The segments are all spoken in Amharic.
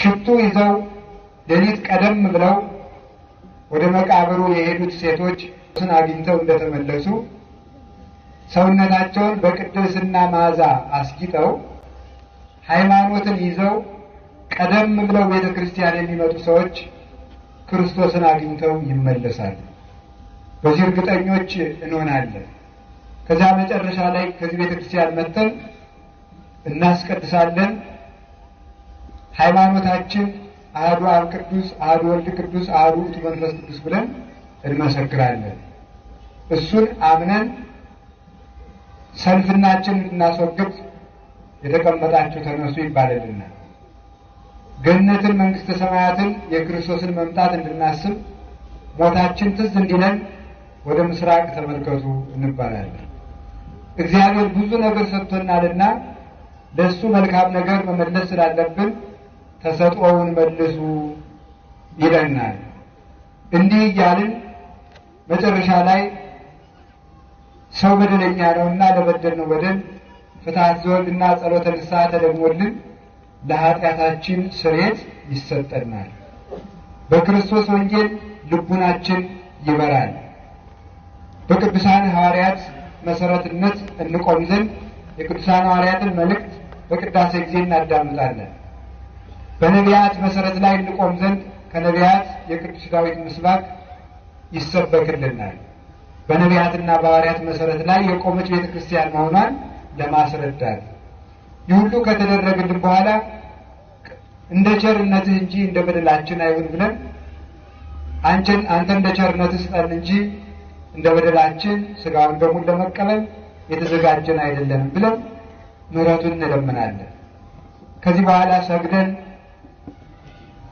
ሽቱ ይዘው ሌሊት ቀደም ብለው ወደ መቃብሩ የሄዱት ሴቶች እሱን አግኝተው እንደተመለሱ ሰውነታቸውን በቅድስና መዓዛ አስጊጠው ሃይማኖትን ይዘው ቀደም ብለው ቤተ ክርስቲያን የሚመጡ ሰዎች ክርስቶስን አግኝተው ይመለሳሉ። በዚህ እርግጠኞች እንሆናለን። ከዛ መጨረሻ ላይ ከዚህ ቤተ ክርስቲያን መጥተን እናስቀድሳለን። ሃይማኖታችን አሐዱ አብ ቅዱስ፣ አሐዱ ወልድ ቅዱስ፣ አሐዱ ውእቱ መንፈስ ቅዱስ ብለን እንመሰክራለን። እሱን አምነን ሰልፍናችን እንድናስወግድ የተቀመጣችሁ ተነሱ ይባልልናል። ገነትን መንግስተ ሰማያትን የክርስቶስን መምጣት እንድናስብ ሞታችን ትዝ እንዲለን ወደ ምስራቅ ተመልከቱ እንባላለን። እግዚአብሔር ብዙ ነገር ሰጥቶናልና ለሱ መልካም ነገር መመለስ ስላለብን ተሰጥኦውን መልሱ ይለናል። እንዲህ እያልን መጨረሻ ላይ ሰው በደለኛ ነውና ለበደልነው በደል ፍትሐት ዘወልድና ጸሎተ ንስሐ ተደግሞልን ለኃጢአታችን ስርየት ይሰጠናል። በክርስቶስ ወንጌል ልቡናችን ይበራል። በቅዱሳን ሐዋርያት መሰረትነት እንቆም ዘንድ የቅዱሳን ሐዋርያትን መልእክት በቅዳሴ ጊዜ እናዳምጣለን። በነቢያት መሰረት ላይ እንቆም ዘንድ ከነቢያት የቅዱስ ዳዊት ምስባክ ይሰበክልናል። በነቢያትና በሐዋርያት መሰረት ላይ የቆመች ቤተ ክርስቲያን መሆኗን ለማስረዳት ይህ ሁሉ ከተደረገልን በኋላ እንደ ቸርነትህ እንጂ እንደ በደላችን አይሁን ብለን አንተ እንደ ቸርነትህ ስጠን እንጂ እንደ በደላችን ሥጋውን ደሙን ለመቀበል የተዘጋጀን አይደለንም ብለን ምሕረቱን እንለምናለን። ከዚህ በኋላ ሰግደን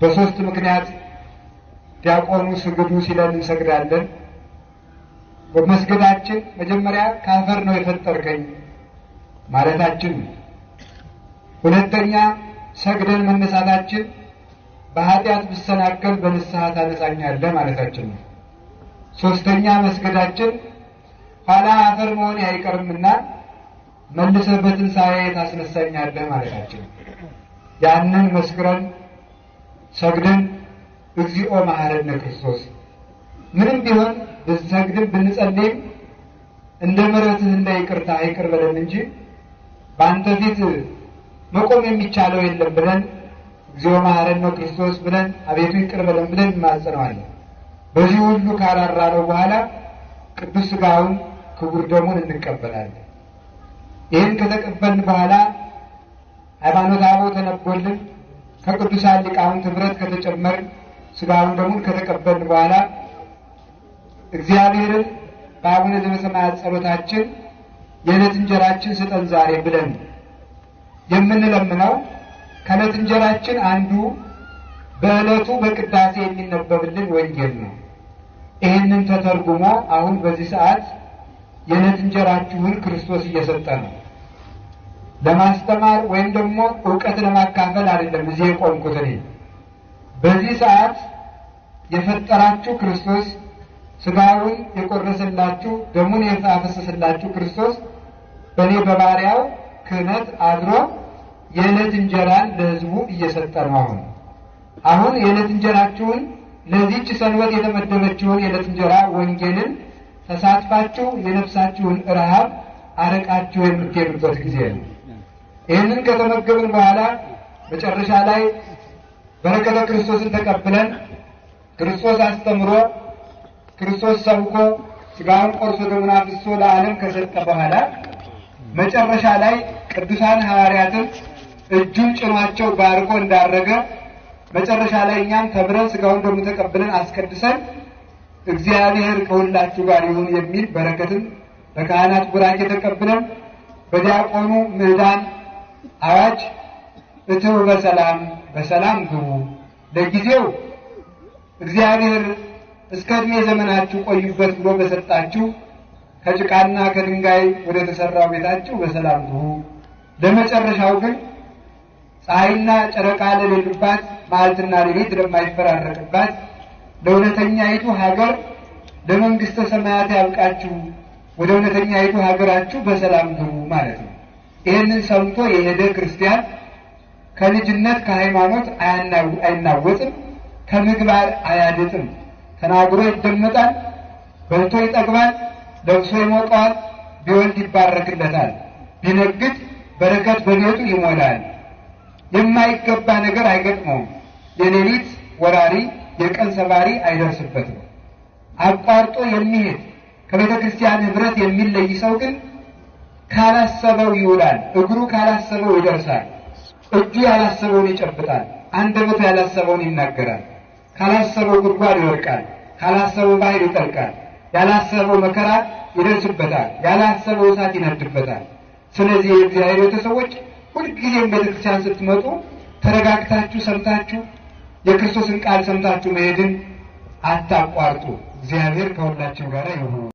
በሶስት ምክንያት ዲያቆኑ ስግዱ ሲለን እንሰግዳለን። በመስገዳችን መጀመሪያ ከአፈር ነው የፈጠርከኝ ማለታችን፣ ሁለተኛ ሰግደን መነሳታችን በኃጢአት ብሰናከል በንስሐ ታነሳኛለህ ማለታችን ነው። ሶስተኛ መስገዳችን ኋላ አፈር መሆን አይቀርምና መልሰህ በትንሣኤ ታስነሳኛለህ ማለታችን። ያንን መስክረን ሰግደን እግዚኦ መሐረነ ክርስቶስ ምንም ቢሆን ብንሰግድም ብንጸልይም እንደ ምሕረትህ እንደ ይቅርታህ ይቅር በለን እንጂ በአንተ ፊት መቆም የሚቻለው የለም ብለን እግዚኦ መሐረነ ክርስቶስ ብለን አቤቱ ይቅር በለን ብለን እንማጸነዋለን። በዚህ ሁሉ ካራራነው በኋላ ቅዱስ ሥጋውን ክቡር ደሙን እንቀበላለን። ይህን ከተቀበልን በኋላ ሃይማኖተ አበው ተነቦልን ከቅዱሳን ሊቃውንት ኅብረት ከተጨመርን ሥጋውን ደሙን ከተቀበልን በኋላ እግዚአብሔርን በአቡነ ዘበሰማያት ጸሎታችን የዕለት እንጀራችን ስጠን ዛሬ ብለን የምንለምነው ከዕለት እንጀራችን አንዱ በዕለቱ በቅዳሴ የሚነበብልን ወንጌል ነው። ይህንን ተተርጉሞ አሁን በዚህ ሰዓት የዕለት እንጀራችሁን ክርስቶስ እየሰጠ ነው። ለማስተማር ወይም ደግሞ ዕውቀት ለማካፈል አይደለም እዚህ የቆምኩት እኔ። በዚህ ሰዓት የፈጠራችሁ ክርስቶስ ሥጋውን የቆረሰላችሁ ደሙን ያፈሰሰላችሁ ክርስቶስ በእኔ በባሪያው ክህነት አድሮ የዕለት እንጀራን ለሕዝቡ እየሰጠ ነው። አሁን የዕለት እንጀራችሁን ለዚህች ሰንበት የተመደበችውን የዕለት እንጀራ ወንጌልን ተሳትፋችሁ የነፍሳችሁን ረሃብ አረቃችሁ የምትሄዱበት ጊዜ ነው። ይህንን ከተመገብን በኋላ መጨረሻ ላይ በረከተ ክርስቶስን ተቀብለን ክርስቶስ አስተምሮ ክርስቶስ ሰብኮ ሥጋውን ቆርሶ ደሙን አፍስሶ ለዓለም ከሰጠ በኋላ መጨረሻ ላይ ቅዱሳን ሐዋርያትን እጁን ጭኗቸው ባርኮ እንዳረገ መጨረሻ ላይ እኛም ተምረን ሥጋውን ደሙን ተቀብለን አስቀድሰን እግዚአብሔር ከሁላችሁ ጋር ይሁን የሚል በረከትን በካህናት ቡራኬ ተቀብለን በዲያቆኑ ምዕዳን አዋጅ እትው በሰላም በሰላም ግቡ፣ ለጊዜው እግዚአብሔር እስከ ዕድሜ ዘመናችሁ ቆዩበት ብሎ በሰጣችሁ ከጭቃና ከድንጋይ ወደ ተሰራው ቤታችሁ በሰላም ግቡ፣ ለመጨረሻው ግን ፀሐይና ጨረቃ ለሌሉባት መዓልትና ሌሊት ለማይፈራረቅባት ለእውነተኛይቱ ሀገር ለመንግስተ ሰማያት ያብቃችሁ፣ ወደ እውነተኛይቱ ሀገራችሁ በሰላም ግቡ ማለት ነው። ይህንን ሰምቶ የሄደ ክርስቲያን ከልጅነት ከሃይማኖት አይናወጥም፣ ከምግባር አያድጥም። ተናግሮ ይደመጣል፣ በልቶ ይጠግባል፣ ለብሶ ይሞቀዋል፣ ቢወልድ ይባረክለታል፣ ቢነግድ በረከት በቤቱ ይሞላል። የማይገባ ነገር አይገጥመውም። የሌሊት ወራሪ የቀን ሰባሪ አይደርስበትም። አቋርጦ የሚሄድ ከቤተ ክርስቲያን ኅብረት የሚለይ ሰው ግን ካላሰበው ይውላል፣ እግሩ ካላሰበው ይደርሳል፣ እጁ ያላሰበውን ይጨብጣል፣ አንደበቱ ያላሰበውን ይናገራል። ካላሰበው ጉድጓድ ይወድቃል፣ ካላሰበው ባህር ይጠልቃል፣ ያላሰበው መከራ ይደርስበታል፣ ያላሰበው እሳት ይነድበታል። ስለዚህ የእግዚአብሔር ቤተሰቦች ሁልጊዜም ቤተክርስቲያን ስትመጡ ተረጋግታችሁ ሰምታችሁ የክርስቶስን ቃል ሰምታችሁ መሄድን አታቋርጡ። እግዚአብሔር ከሁላችን ጋር ይሁን።